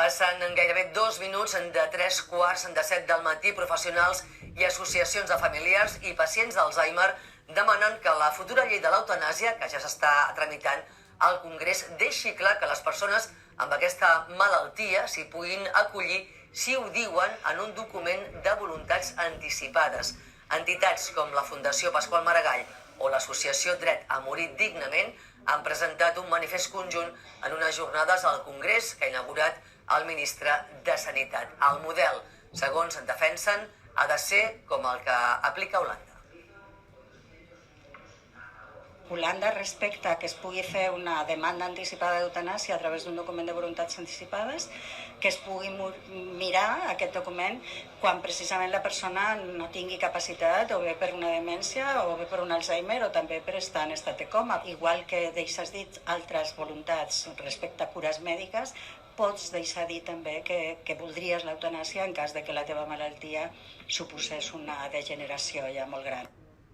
Passen en gairebé 2 minuts de 3:15 del matí. Professionals i associacions de familiars i pacients d'Alzheimer demanen que la futura llei de l'eutanàsia, que ja s'està tramitant al Congrés, deixi clar que les persones amb aquesta malaltia s'hi puguin acollir si ho diuen en un document de voluntats anticipades. Entitats com la Fundació Pasqual Maragall o l'associació Dret a Morir Dignament han presentat un manifest conjunt en unes jornades al Congrés que ha inaugurat el ministre de Sanitat. El model, segons en defensen, ha de ser com el que aplica Holanda. Holanda respecta que es pugui fer una demanda anticipada d'eutanàsia a través d'un document de voluntats anticipades, que es pugui mirar aquest document quan precisament la persona no tingui capacitat, o bé per una demència, o bé per un Alzheimer, o també per estar en estat de coma. Igual que deixes dit altres voluntats respecte a cures mèdiques, pots deixar dir també que voldries l'eutanàsia en cas de que la teva malaltia suposés una degeneració ja molt gran.